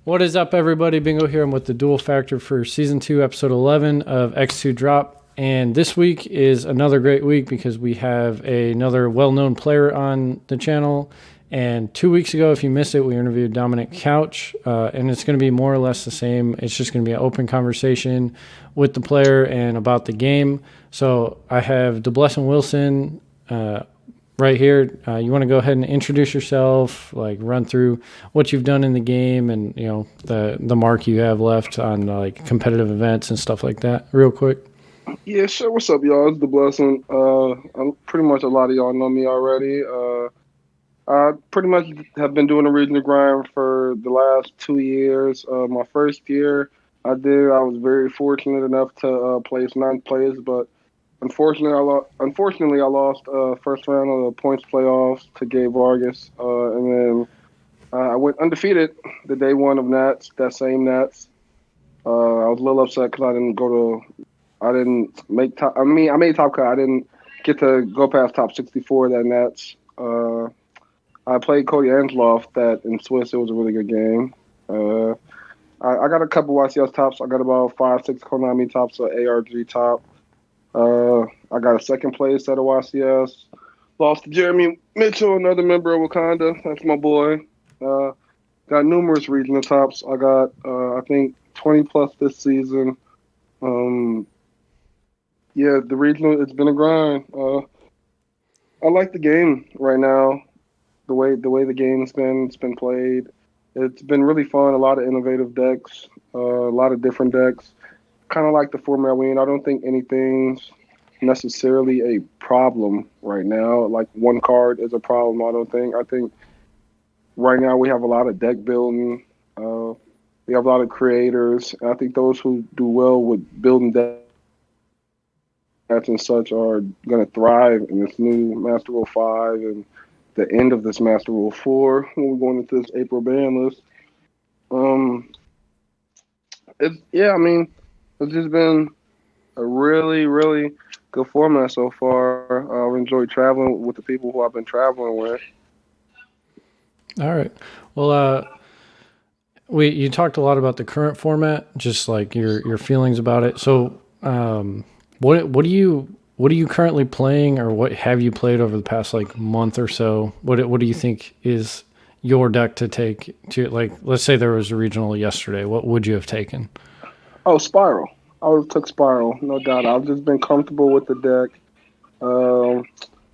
What is up, everybody? Bingo here. I'm with the Duel Factor for Season 2, Episode 11 of X2 Drop. And this week is another great week because we have another well-known player on the channel. And 2 weeks ago, if you missed it, we interviewed Dominic Couch. And it's going to be more or less the same. It's just going to be an open conversation with the player and about the game. So I have Dablessin Wilson right here. You want to go ahead and introduce yourself, like run through what you've done in the game and, you know, the mark you have left on like competitive events and stuff like that real quick. Yeah, sure. What's up, y'all? It's the blessing. I'm pretty much a lot of y'all know me already. I pretty much have been doing the regional grind for the last 2 years. My first year I was very fortunate enough to place ninth place, but Unfortunately, I lost first round of the points playoffs to Gabe Vargas, and then I went undefeated the day one of Nats. That same Nats. I was a little upset because I didn't make top. I made top cut. I didn't get to go past top 64 that Nats. I played Cody Angeloff that in Swiss. It was a really good game. I got a couple YCS tops. I got about 5-6 Konami tops, so ARG top. I got a second place at a YCS. Lost to Jeremy Mitchell, another member of Wakanda. That's my boy. Got numerous regional tops. I got, I think, 20 plus this season. Yeah, the regional, it's been a grind. I like the game right now. The way the game's been played. It's been really fun. A lot of innovative decks. A lot of different decks. Kind of like the format we in. I don't think anything's necessarily a problem right now. Like one card is a problem, I don't think. I think right now we have a lot of deck building. We have a lot of creators. And I think those who do well with building decks and such are going to thrive in this new Master Rule 5 and the end of this Master Rule 4 when we're going into this April ban list. It's just been a really, really good format so far. I've enjoyed traveling with the people who I've been traveling with. All right. Well, you talked a lot about the current format, just like your feelings about it. So, what are you currently playing, or what have you played over the past like month or so? What do you think is your deck to take to, like, let's say there was a regional yesterday, what would you have taken? Oh, Spiral. I would have took Spiral, no doubt. I've just been comfortable with the deck.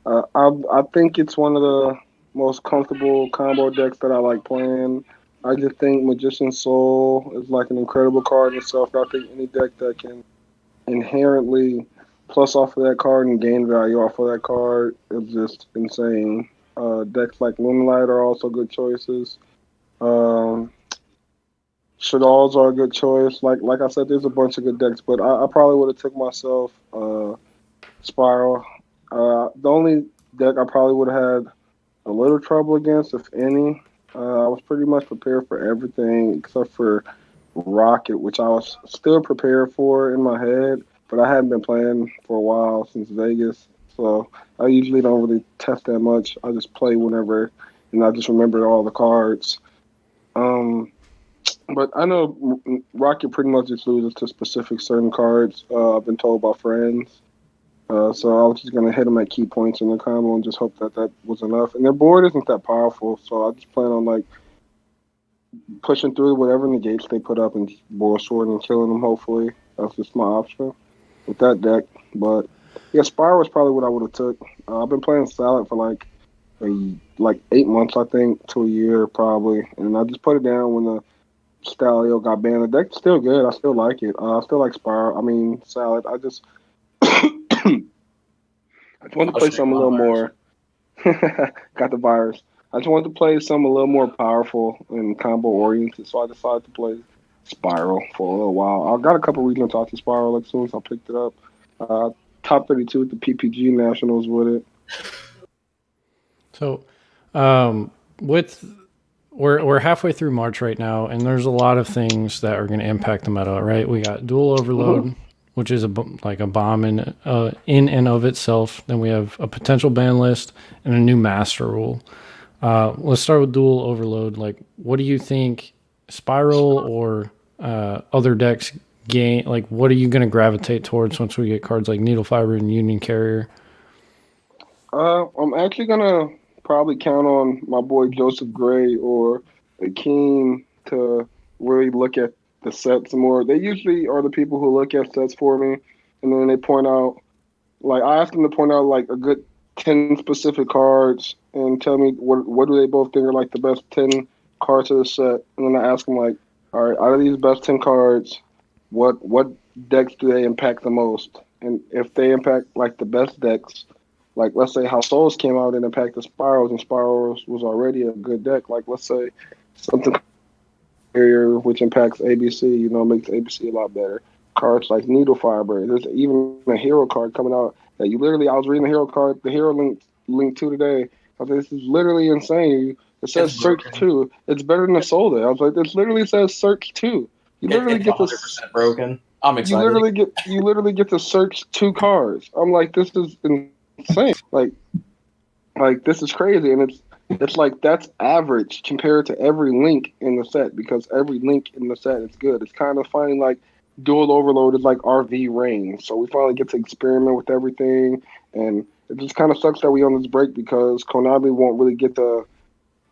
I think it's one of the most comfortable combo decks that I like playing. I just think Magician's Soul is like an incredible card in itself. I think any deck that can inherently plus off of that card and gain value off of that card is just insane. Decks like Moonlight are also good choices. Shadalls are a good choice. Like I said, there's a bunch of good decks, but I probably would have took myself Spiral. The only deck I probably would have had a little trouble against, if any, I was pretty much prepared for everything except for Rocket, which I was still prepared for in my head, but I hadn't been playing for a while since Vegas, so I usually don't really test that much. I just play whenever, and I just remember all the cards. But I know Rocket pretty much just loses to specific certain cards. I've been told by friends. So I was just going to hit them at key points in the combo and just hope that was enough. And their board isn't that powerful, so I just plan on like pushing through whatever negates they put up and boil sword and killing them, hopefully. That's just my option with that deck. But yeah, Spiral was probably what I would have took. I've been playing Salad for like 8 months, I think, to a year probably. And I just put it down when the Stalio got banned. The deck's still good. I still like it. I still like Salad. I just want to play something a little more. Got the virus. I just wanted to play something a little more powerful and combo oriented, so I decided to play Spiral for a little while. I got a couple regional talks to Spiral as soon as I picked it up. Top 32 at the PPG Nationals with it. So, we're halfway through March right now, and there's a lot of things that are going to impact the meta, right? We got Duel Overload, which is a bomb in and of itself. Then we have a potential ban list and a new master rule. Let's start with Duel Overload. Like, what do you think Spiral or other decks gain? Like, what are you going to gravitate towards once we get cards like Needle Fiber and Union Carrier? I'm actually gonna probably count on my boy Joseph Gray or Akeem to really look at the sets more. They usually are the people who look at sets for me, and then they point out. Like I ask them to point out like a good 10 specific cards and tell me what do they both think are like the best 10 cards of the set, and then I ask them like, all right, out of these best 10 cards, what decks do they impact the most? And if they impact like the best decks, like let's say how Souls came out and impacted Spirals, and Spirals was already a good deck. Like let's say something here which impacts ABC, makes ABC a lot better. Cards like Needle Fiber. There's even a hero card coming out that you literally. I was reading the hero card, the hero link 2 today. I was like, this is literally insane. It says Search 2. It's better than the Soul Day. I was like, this literally says Search 2. You literally get 100% broken. I'm excited. You literally get to search 2 cards. I'm like, this is insane. Like this is crazy, and it's like that's average compared to every link in the set because every link in the set is good. It's kind of finding like Dual Overload is like RV Rain, so we finally get to experiment with everything, and it just kind of sucks that we on this break because Konami won't really get to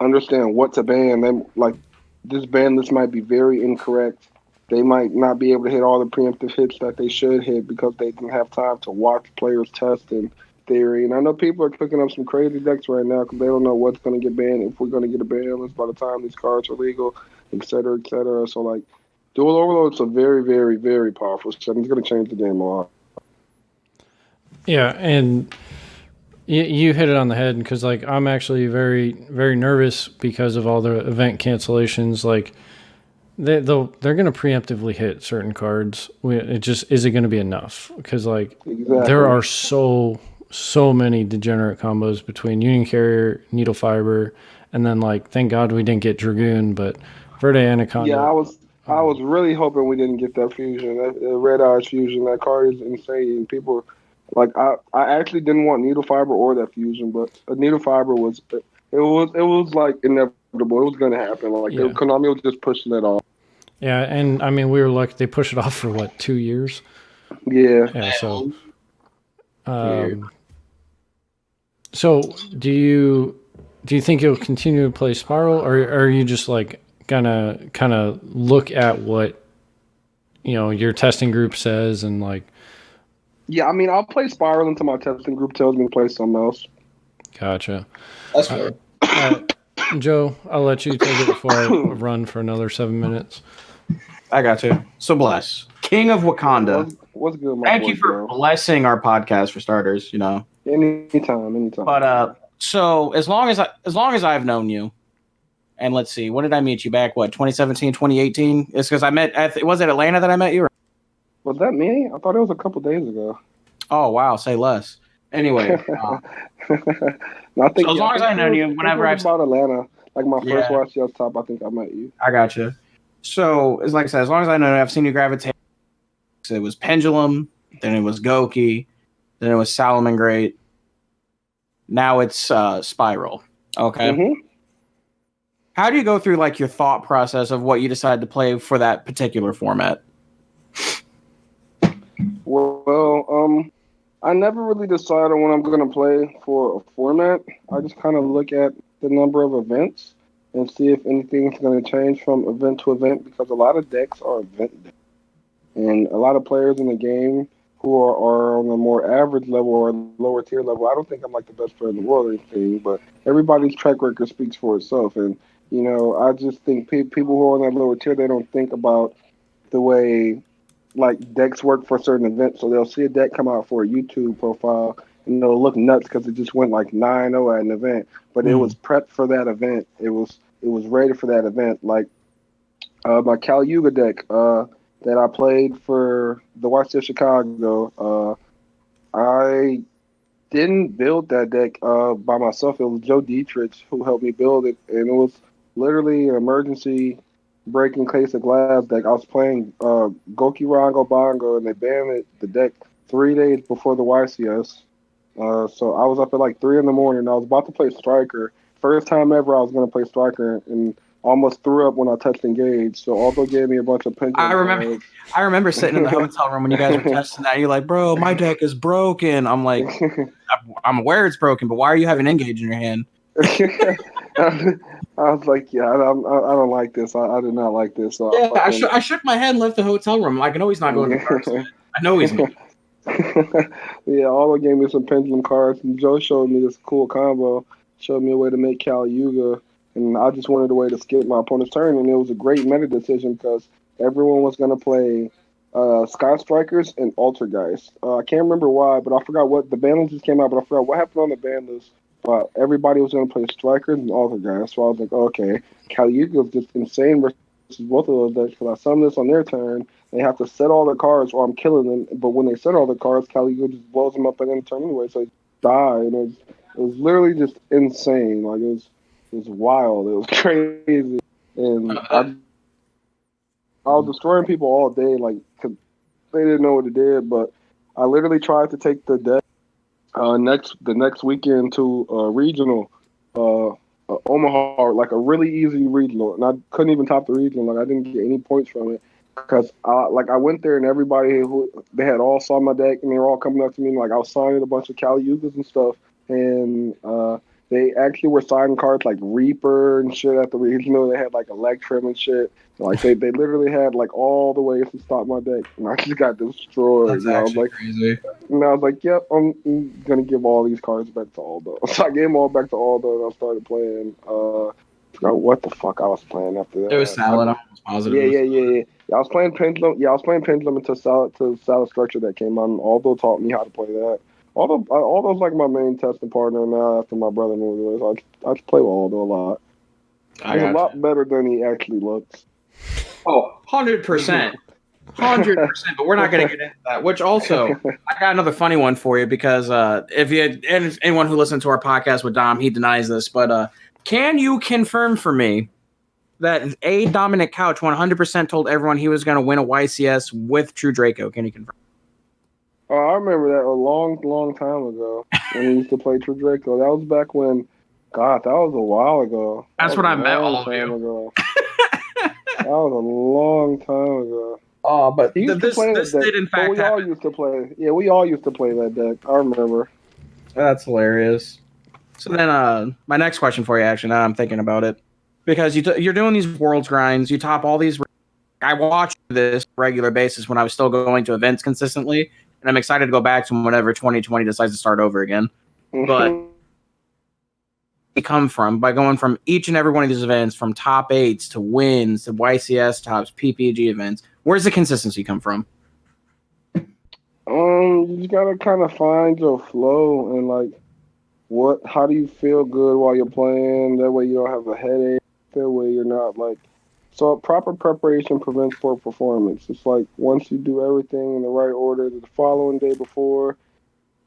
understand what to ban. They like this ban list might be very incorrect. They might not be able to hit all the preemptive hits that they should hit because they didn't have time to watch players test and theory. And I know people are cooking up some crazy decks right now because they don't know what's going to get banned, if we're going to get a ban list by the time these cards are legal, et cetera, et cetera. So, like, Dual Overload is a very, very, very powerful set. It's going to change the game a lot. Yeah, and you hit it on the head because, like, I'm actually very, very nervous because of all the event cancellations. Like, they're going to preemptively hit certain cards. It just isn't going to be enough because, like, there are so many degenerate combos between Union Carrier, Needle Fiber, and then, like, thank God we didn't get Dragoon, but Verde Anaconda. Yeah, I was really hoping we didn't get that fusion, that Red Eyes fusion. That card is insane. People, like, I actually didn't want Needle Fiber or that fusion, but Needle Fiber was like inevitable. It was going to happen. Like, Konami was just pushing it off. Yeah, and I mean, we were lucky. They pushed it off for what, 2 years? Yeah. So, so do you think you'll continue to play Spiral, or are you just like gonna kind of look at what your testing group says and like? Yeah, I mean, I'll play Spiral until my testing group tells me to play something else. Gotcha. That's fair. Joe, I'll let you take it before I run for another 7 minutes. I got you. So bless. King of Wakanda. What's good, my Thank boy, you for blessing our podcast for starters, Anytime. But so as long as I've known you, and let's see, when did I meet you back? What, 2017, 2018? It's because I met was it Atlanta that I met you? Or? Was that me? I thought it was a couple days ago. Oh wow, say less. Anyway, no, I think, so as long as I know you, whenever I've about Atlanta, like my first YCS top, I think I met you. I got you. So, like I said, as long as I know, I've seen you gravitate. So it was Pendulum, then it was Goki, then it was Salamangreat. Now it's Spiral. Okay. Mm-hmm. How do you go through like your thought process of what you decide to play for that particular format? Well, I never really decide on what I'm going to play for a format. I just kind of look at the number of events and see if anything's going to change from event to event because a lot of decks are event decks. And a lot of players in the game who are on a more average level or lower tier level, I don't think I'm like the best player in the world or anything, but everybody's track record speaks for itself. And, I just think people who are on that lower tier, they don't think about the way like decks work for certain events. So they'll see a deck come out for a YouTube profile and they'll look nuts because it just went like 9-0 at an event, but it was prepped for that event. It was ready for that event. Like my Cal Yuga deck that I played for the YCS Chicago. I didn't build that deck by myself. It was Joe Dietrich who helped me build it, and it was literally an emergency breaking case of glass deck. I was playing Goki Rango Bongo, and they banned the deck 3 days before the YCS. So I was up at like 3 a.m. I was about to play Striker. First time ever I was going to play Striker, and almost threw up when I touched engage. So Aldo gave me a bunch of pendulum. I remember sitting in the hotel room when you guys were testing that. You're like, bro, my deck is broken. I'm like, I'm aware it's broken, but why are you having engage in your hand? I was like, yeah, I don't like this. I did not like this. So yeah, I shook my head and left the hotel room. Like, I know he's not going to person. I know he's not. Yeah, Aldo gave me some pendulum cards, and Joe showed me this cool combo. Showed me a way to make Kali Yuga, and I just wanted a way to skip my opponent's turn, and it was a great meta decision because everyone was going to play Sky Strikers and Altergeist. I can't remember why, but I forgot what the ban list just came out, but I forgot what happened on the ban list. But everybody was going to play Strikers and Altergeist, so I was like, okay, Kali Yuga is just insane versus both of those decks because I summon this on their turn. They have to set all their cards or I'm killing them, but when they set all the cards, Kali Yuga just blows them up at any turn anyway, so they die, and it was literally just insane. Like it was wild. It was crazy, and I was destroying people all day. Like 'cause they didn't know what it did, but I literally tried to take the deck the next weekend to regional, Omaha, like a really easy regional, and I couldn't even top the regional. Like I didn't get any points from it because I went there and everybody they had all saw my deck and they were all coming up to me like I was signing a bunch of Kali Yugas and stuff. And they actually were signing cards like Reaper and shit at the regional. They had like Electrum and shit. Like they literally had like all the ways to stop my deck, and I just got destroyed. That's actually crazy. And I was like, "Yep, I'm gonna give all these cards back to Aldo." So I gave them all back to Aldo, and I started playing. Forgot what the fuck I was playing after that. It was Salad. I was positive. Yeah. I was playing Pendulum. Yeah, I was playing Pendulum until Salad Structure that came out, and Aldo taught me how to play that. Aldo's like my main testing partner now after my brother moved away. So I just play with Aldo a lot. He's a lot better than he actually looks. Oh, 100%. 100%, but we're not going to get into that. Which also, I got another funny one for you because if anyone who listens to our podcast with Dom, he denies this, but can you confirm for me that Dominic Couch 100% told everyone he was going to win a YCS with True Draco? Can you confirm? Oh, I remember that a long, long time ago when we used to play True Draco. That was back when, God, that was a while ago. That's when I met all of you. That was a long time ago. Oh, but this did in fact we all used to play. Yeah, we all used to play that deck. I remember. That's hilarious. So then, my next question for you, actually, now I'm thinking about it, because you're doing these Worlds grinds, you top all these. I watch this regular basis when I was still going to events consistently, and I'm excited to go back to whenever 2020 decides to start over again. But come from by going from each and every one of these events, from top 8s to wins to YCS tops, PPG events, where's the consistency come from? You just gotta kind of find your flow and like how do you feel good while you're playing? That way you don't have a headache. That way you're not like. So proper preparation prevents poor performance. It's like once you do everything in the right order the following day before.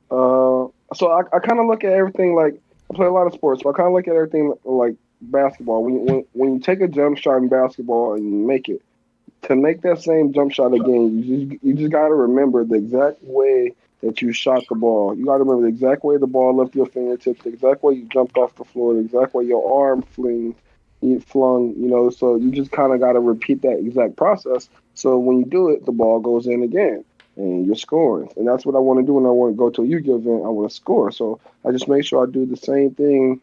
So I kind of look at everything like. I play a lot of sports, so I kind of look at everything like basketball. When you take a jump shot in basketball and you make it, to make that same jump shot again, you just got to remember the exact way that you shot the ball. You got to remember the exact way the ball left your fingertips, the exact way you jumped off the floor, the exact way your arm flung. So you just kind of got to repeat that exact process. So when you do it, the ball goes in again. And you're scoring. And that's what I want to do when I want to go to a Yu-Gi-Oh event. I want to score. So I just make sure I do the same thing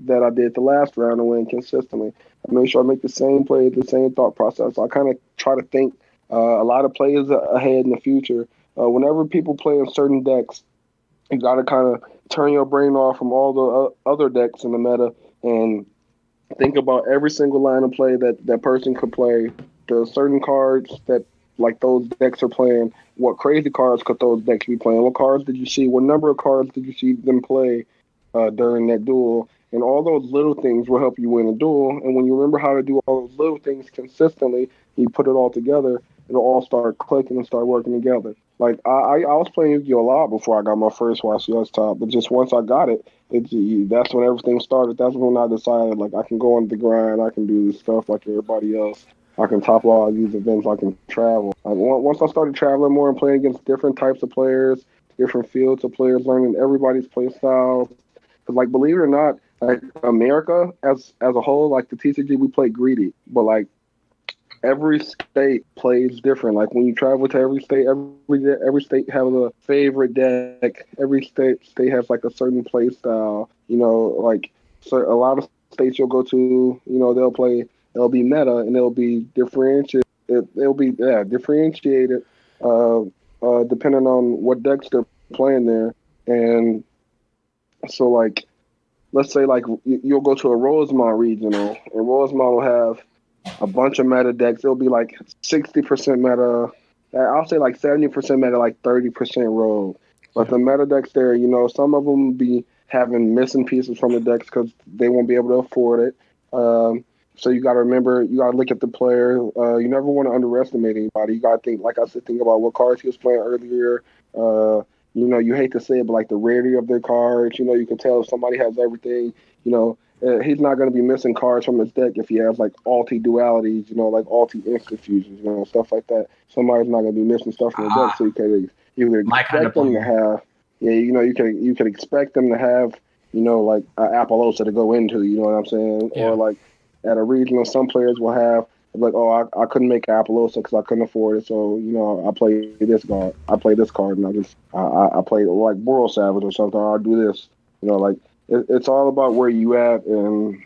that I did the last round and win consistently. I make sure I make the same plays, the same thought process. I kind of try to think a lot of plays ahead in the future. Whenever people play in certain decks, you got to kind of turn your brain off from all the other decks in the meta and think about every single line of play that person could play. The certain cards that like those decks are playing, what crazy cards could those decks be playing? What cards did you see? What number of cards did you see them play during that duel? And all those little things will help you win a duel. And when you remember how to do all those little things consistently, you put it all together, it'll all start clicking and start working together. Like I was playing Yu-Gi-Oh! A lot before I got my first YCS top, but just once I got it, that's when everything started. That's when I decided like I can go on the grind, I can do this stuff like everybody else. I can top all these events. I can travel. Once I started traveling more and playing against different types of players, different fields of players, learning everybody's play styles. Because, like, believe it or not, like America as a whole, like the TCG, we play greedy, but like every state plays different. Like when you travel to every state, every state has a favorite deck. Every state has like a certain play style. Like so a lot of states you'll go to, they'll be meta and they'll be differentiated. It'll be differentiated depending on what decks they're playing there. And so like let's say like you'll go to a Rosemont regional, and Rosemont will have a bunch of meta decks. It'll be like 60% meta. I'll say like 70% meta, like 30% rogue. But the meta decks there, some of them be having missing pieces from the decks because they won't be able to afford it. So you got to remember, you got to look at the player. You never want to underestimate anybody. You got to think, like I said, think about what cards he was playing earlier. You hate to say it, but like the rarity of their cards. You can tell if somebody has everything. He's not going to be missing cards from his deck if he has like alti dualities, like alti instant fusions, stuff like that. Somebody's not going to be missing stuff from his deck, so you can expect them to have. Yeah, you can expect them to have, like an Appaloosa to go into. You know what I'm saying? Yeah. Or like at a regional, some players will have like, oh, I couldn't make Appaloosa because I couldn't afford it, so I play this card. I play this card, and I play like Boral Savage or something. Or I'll do this. Like. It's all about where you at, and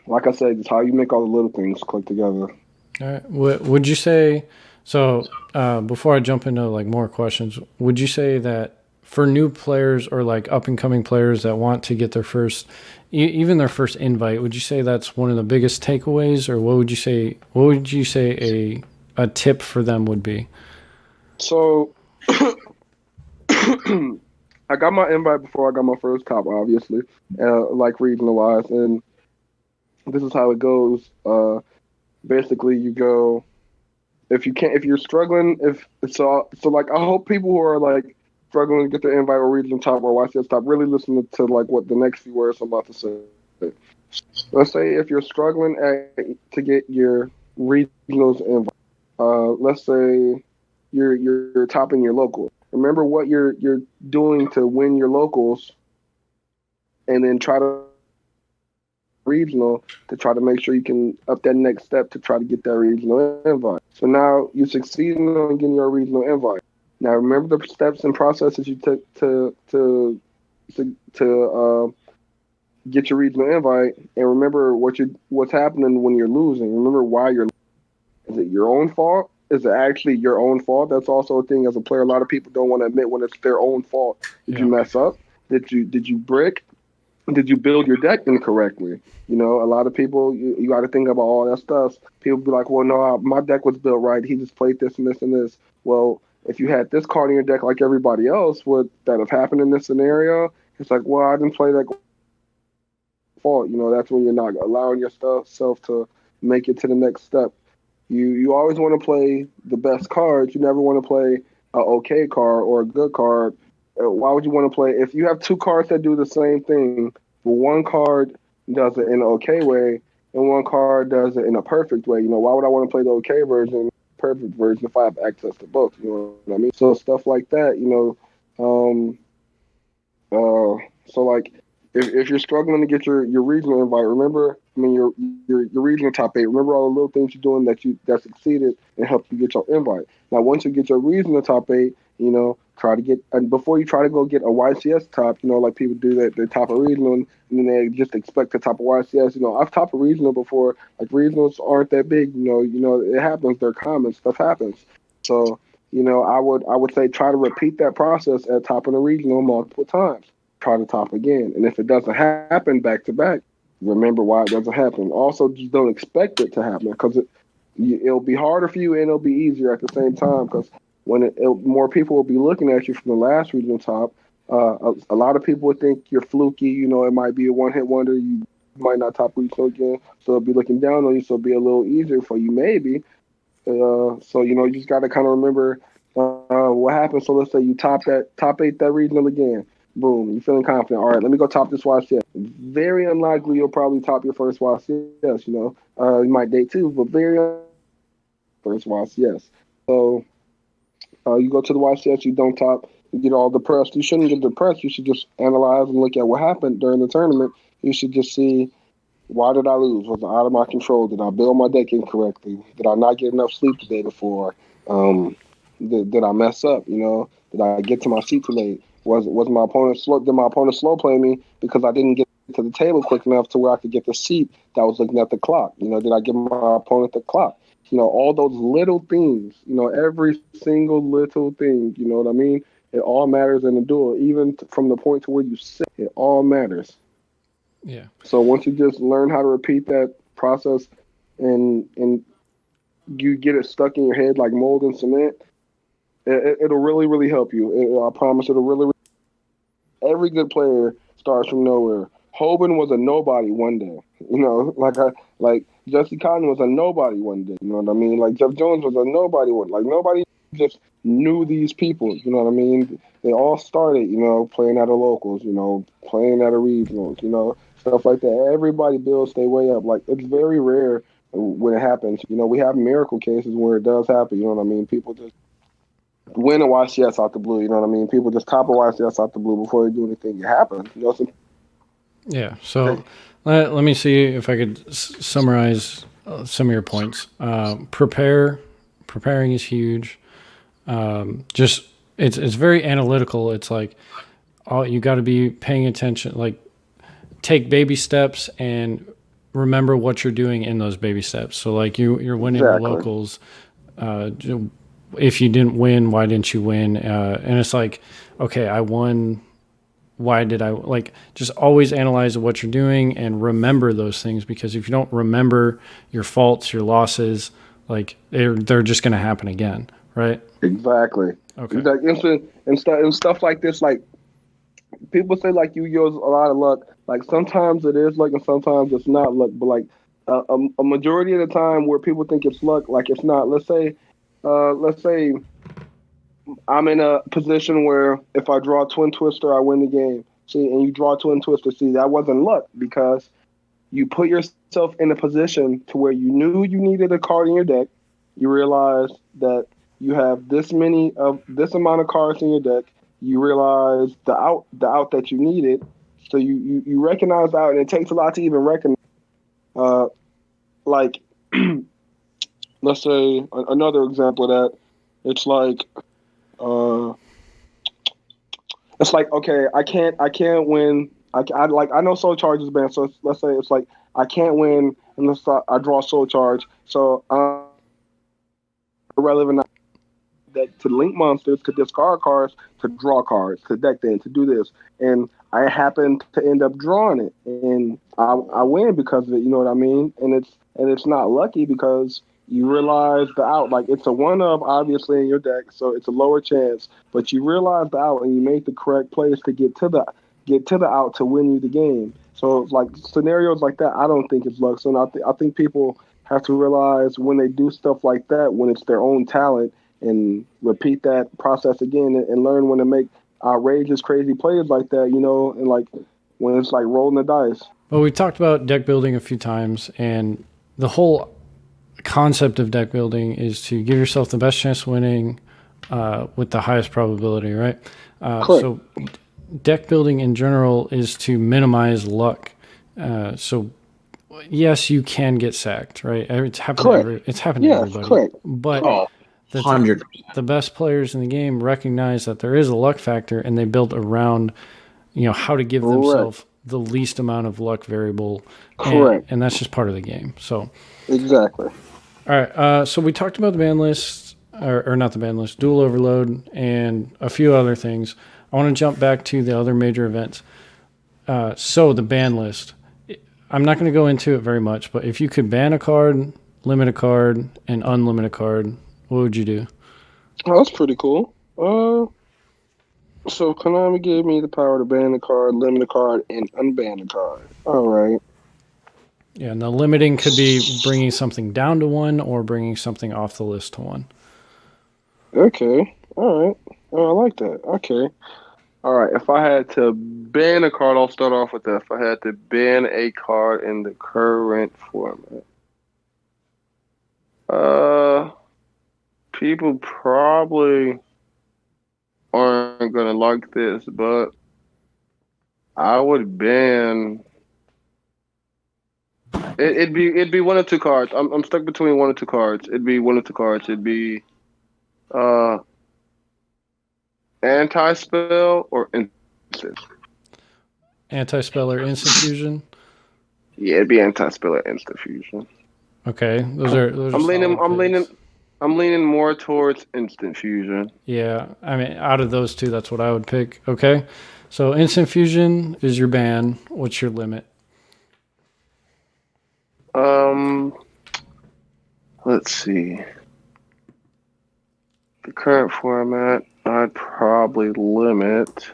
like I said, it's how you make all the little things click together. All right. Would you say so? Before I jump into like more questions, would you say that for new players or like up and coming players that want to get their first, even their first invite, would you say that's one of the biggest takeaways, or what would you say? What would you say a tip for them would be? So. I got my invite before I got my first top, obviously, like regional-wise, and this is how it goes. Basically, you go if you're struggling, so like I hope people who are like struggling to get their invite or regional top or YCS top really listen to like what the next few words I'm about to say. Let's say if you're struggling to get your regionals invite, let's say you're topping your local. Remember what you're doing to win your locals, and then try to regional to try to make sure you can up that next step to try to get that regional invite. So now you succeeded on getting your regional invite. Now remember the steps and processes you took to get your regional invite, and remember what's happening when you're losing. Remember why you're. Is it your own fault? Is it actually your own fault? That's also a thing as a player. A lot of people don't want to admit when it's their own fault. Did you mess up? Did you brick? Did you build your deck incorrectly? A lot of people, you got to think about all that stuff. People be like, well, no, my deck was built right. He just played this and this and this. Well, if you had this card in your deck like everybody else, would that have happened in this scenario? It's like, well, I didn't play that fault. That's when you're not allowing yourself to make it to the next step. You always want to play the best cards. You never want to play an okay card or a good card. Why would you want to play if you have two cards that do the same thing, but one card does it in an okay way and one card does it in a perfect way? Why would I want to play the okay version, perfect version if I have access to both? You know what I mean? So stuff like that. So like if you're struggling to get your regional invite, remember, your regional top 8. Remember all the little things you're doing that succeeded and helped you get your invite. Now, once you get your regional top 8, try to get, and before you try to go get a YCS top, like people do that, they top a regional and then they just expect to top a YCS. I've topped a regional before. Like regionals aren't that big. It happens. They're common. Stuff happens. So, I would say try to repeat that process at topping a regional multiple times. Try to top again, and if it doesn't happen back to back, remember why it doesn't happen. Also, just don't expect it to happen because it'll be harder for you and it'll be easier at the same time because when more people will be looking at you from the last regional top. A lot of people would think you're fluky. It might be a one-hit wonder. You might not top regional again, so they'll be looking down on you. So it'll be a little easier for you, maybe. So you just got to kind of remember what happened. So let's say you top 8 that regional again. Boom, you're feeling confident. All right, let me go top this YCS. Very unlikely you'll probably top your first YCS. You might date 2, but very first YCS. So you go to the YCS, you don't top, you get all depressed. You shouldn't get depressed. You should just analyze and look at what happened during the tournament You should just see, why did I lose? Was it out of my control? Did I build my deck incorrectly? Did I not get enough sleep the day before? Did I mess up? Did I get to my seat too late? Was my opponent slow? Did my opponent slow play me because I didn't get to the table quick enough to where I could get the seat that was looking at the clock? Did I give my opponent the clock? All those little things. Every single little thing. You know what I mean? It all matters in a duel, even from the point to where you sit. It all matters. Yeah. So once you just learn how to repeat that process, and you get it stuck in your head like mold and cement, it'll really, really help you. I promise it'll really. Every good player starts from nowhere. Hoban was a nobody one day. Like Jesse Cotton was a nobody one day. You know what I mean? Like Jeff Jones was a nobody one. Like nobody just knew these people. You know what I mean? They all started, playing at the locals, playing at a regionals, stuff like that. Everybody builds their way up. Like it's very rare when it happens. We have miracle cases where it does happen. You know what I mean? People just win a YCS out the blue. You know what I mean? People just top a YCS out the blue before they do anything. It happens. Yeah. So let me see if I could summarize some of your points. Preparing is huge. Just it's very analytical. It's like you got to be paying attention. Like take baby steps and remember what you're doing in those baby steps. So like you're winning the locals. If you didn't win, why didn't you win? And it's like, okay, I won. Why did I just always analyze what you're doing and remember those things, because if you don't remember your faults, your losses, like they're just going to happen again. Right. Exactly. Okay. Exactly. And stuff like this, like people say like you use a lot of luck. Like sometimes it is luck and sometimes it's not luck. But like a majority of the time where people think it's luck, like it's not. Let's say I'm in a position where if I draw a Twin Twister, I win the game. See, and you draw a Twin Twister. See, that wasn't luck because you put yourself in a position to where you knew you needed a card in your deck. You realized that you have this amount of cards in your deck. You realize the out that you needed. So you recognize out, and it takes a lot to even recognize. Like, let's say another example of that. It's like okay, I can't win. I know Soul Charge is banned, so let's say it's like I can't win unless I draw Soul Charge. So irrelevant that to link monsters, to discard cards, to draw cards, to deck them, to do this, and I happen to end up drawing it, and I win because of it. You know what I mean? And it's not lucky because you realize the out, like it's a 1-of obviously in your deck, so it's a lower chance. But you realize the out, and you make the correct plays to get to the out to win you the game. So like scenarios like that, I don't think it's luck. So I think people have to realize when they do stuff like that, when it's their own talent, and repeat that process again, and learn when to make outrageous, crazy plays like that. And like when it's like rolling the dice. Well, we talked about deck building a few times, and the whole concept of deck building is to give yourself the best chance of winning with the highest probability, right? So deck building in general is to minimize luck. So yes, you can get sacked, right? It's happened. It's happened to everybody. Correct. But 100%. The best players in the game recognize that there is a luck factor, and they build around, how to give themselves the least amount of luck variable. Correct. And that's just part of the game. So exactly. All right. So we talked about the ban list, or not the ban list, dual overload, and a few other things. I want to jump back to the other major events. So the ban list. I'm not going to go into it very much, but if you could ban a card, limit a card, and unlimit a card, what would you do? Oh, that's pretty cool. So Konami gave me the power to ban a card, limit a card, and unban a card. All right. Yeah, and the limiting could be bringing something down to 1 or bringing something off the list to 1. Okay. All right. Oh, I like that. Okay. All right. If I had to ban a card, I'll start off with that. If I had to ban a card in the current format, people probably aren't gonna like this, but I would ban It'd be one or two cards. I'm stuck between one or two cards. It'd be one or two cards. It'd be uh anti-spell or instant. Anti-spell or instant fusion? Yeah, it'd be anti-spell or instant fusion. Okay, those are. I'm leaning more towards instant fusion. Yeah, I mean, out of those two, that's what I would pick. Okay, so instant fusion is your ban. What's your limit? Let's see. The current format, I'd probably limit.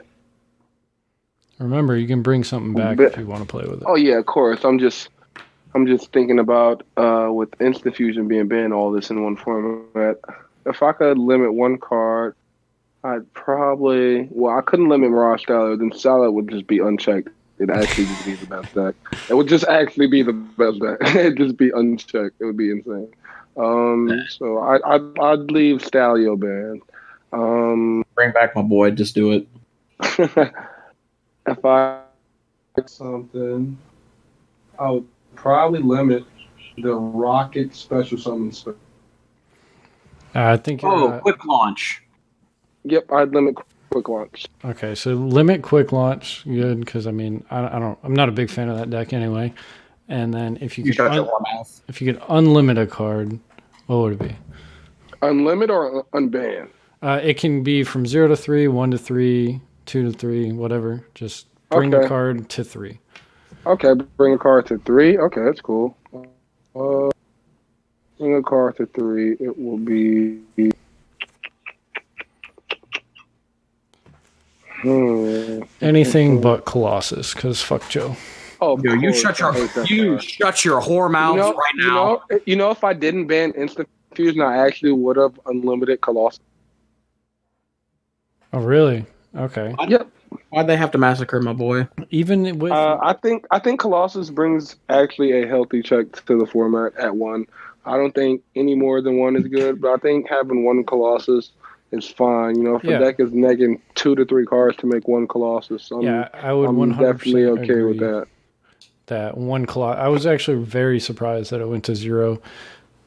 Remember, you can bring something back if you want to play with it. Oh yeah, of course. I'm just thinking about with instant fusion being banned, all this in one format. If I could limit one card, I'd probably. Well, I couldn't limit Mirage Salad. Then Salad would just be unchecked. It'd actually just be the best deck. It would just actually be the best deck. It'd just be unchecked. It would be insane. So I'd leave Stalio banned. Bring back my boy. Just do it. If I pick something, I would probably limit the Rocket Special Summon spell. I think. Quick launch. Yep, I'd limit quick launch. Okay, so limit quick launch, good, because I mean, I'm not a big fan of that deck anyway. And then if you could unlimit a card, what would it be? Unlimit or unban? It can be from 0 to 3, 1 to 3, 2 to 3, whatever. Just bring a card to 3. Okay, bring a card to 3. Okay, that's cool. Bring a card to 3. It will be. Anything but Colossus, because fuck Joe. Oh, yo, you shut your whore mouth right now. You know, if I didn't ban instant fusion, I actually would have unlimited Colossus. Oh, really? Okay. Yep. Why'd they have to massacre my boy? Even with I think Colossus brings actually a healthy check to the format at 1. I don't think any more than 1 is good, but I think having 1 Colossus is fine. You know, if a deck is negging 2 to 3 cards to make 1 Colossus, I would 100% definitely okay with that. That 1 Colossus. I was actually very surprised that it went to 0.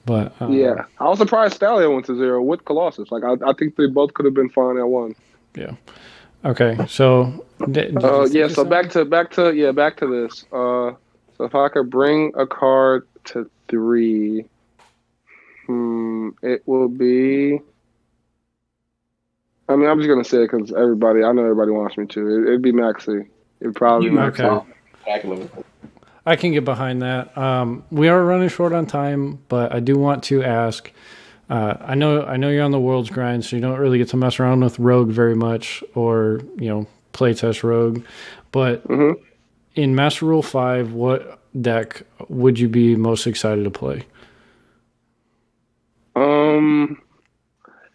But yeah, I was surprised Stallion went to 0 with Colossus. Like I think they both could have been fine at 1. Yeah. Okay. So. So back to this. So if I could bring a card to 3, it will be. I mean, I'm just gonna say it because I know everybody wants me to. It'd be Maxi. It'd probably be Maxi. Okay. I can get behind that. We are running short on time, but I do want to ask. I know you're on the world's grind, so you don't really get to mess around with Rogue very much, or playtest Rogue. But in Master Rule 5, what deck would you be most excited to play?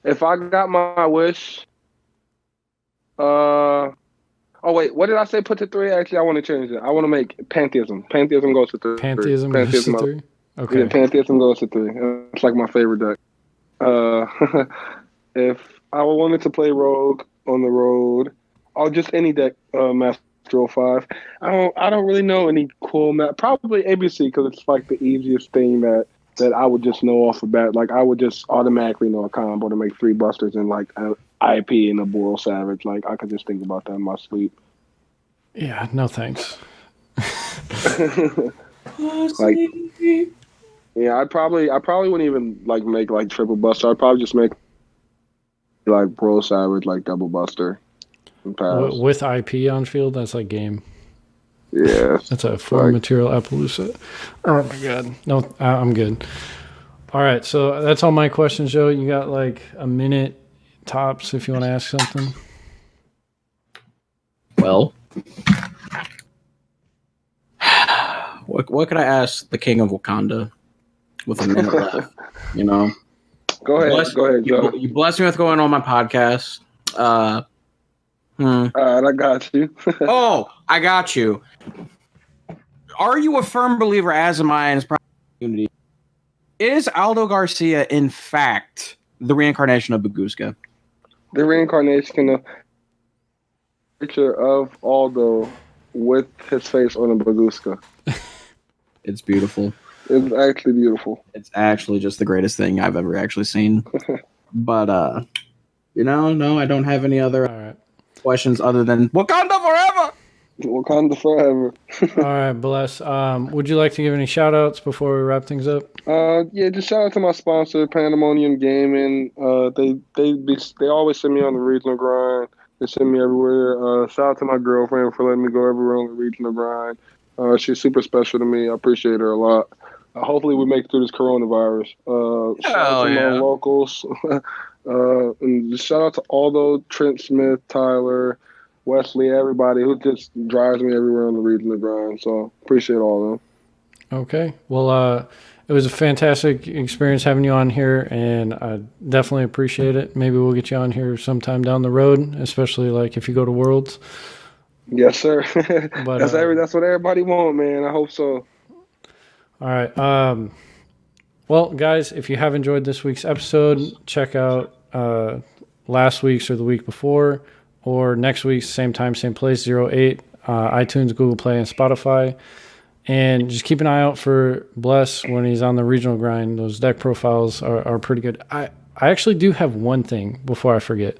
If I got my wish, oh wait, what did I say? Put to 3. Actually, I want to change it. I want to make Pantheism. Pantheism goes to 3. Pantheism goes to 3. Okay. Yeah, Pantheism goes to 3. It's like my favorite deck. If I wanted to play Rogue on the road, or just any deck, Master Rule 5. I don't really know any cool map. Probably ABC because it's like the easiest thing that I would just know off the bat. Like I would just automatically know a combo to make 3 busters and like an IP and a Boral Savage. Like I could just think about that in my sleep. Yeah, no thanks. Like, yeah, I probably wouldn't even like make like triple buster. I'd probably just make like Boral Savage, like double buster. And pass. With IP on field, that's like game. Yeah, that's a foreign material Appaloosa. Oh my god, no, I'm good. All right, so that's all my questions, Joe. You got like a minute tops if you want to ask something. Well, what could I ask the King of Wakanda with a minute left? Go ahead, Joe. You blessed me with going on my podcast. I got you. Oh, I got you. Are you a firm believer, as am I, in his community? Is Aldo Garcia, in fact, the reincarnation of Baguska? The reincarnation of picture of Aldo with his face on a Baguska. It's beautiful. It's actually beautiful. It's actually just the greatest thing I've ever actually seen. But no, I don't have any other questions other than Wakanda forever. Wakanda forever. All right, bless. Would you like to give any shout outs before we wrap things up? Yeah, just shout out to my sponsor, Pandamonium Gaming. They always send me on the regional grind. They send me everywhere. Shout out to my girlfriend for letting me go everywhere on the regional grind. She's super special to me. I appreciate her a lot. Hopefully we make it through this coronavirus. Shout out to my locals. And just shout out to Aldo, Trent Smith, Tyler, Wesley, everybody who just drives me everywhere on the regional grind. So appreciate all of them. Okay. Well, it was a fantastic experience having you on here, and I definitely appreciate it. Maybe we'll get you on here sometime down the road, especially like if you go to Worlds. Yes, sir. But that's what everybody wants, man. I hope so. All right. Well, guys, if you have enjoyed this week's episode, check out last week's or the week before, or next week's, same time, same place, 08, iTunes, Google Play, and Spotify. And just keep an eye out for Bless when he's on the regional grind. Those deck profiles are pretty good. I actually do have one thing before I forget.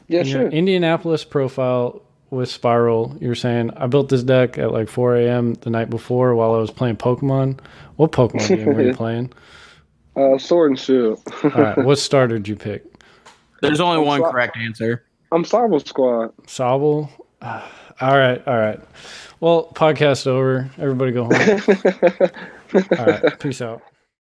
Yeah, sure. Your Indianapolis profile with Spiral, you're saying, I built this deck at like 4 a.m. the night before while I was playing Pokemon. What Pokemon game were you playing? Sword and Shield. All right. What starter did you pick? There's only one correct answer. I'm Sobble Squad. Sobble? All right. Well, podcast over. Everybody go home. All right. Peace out.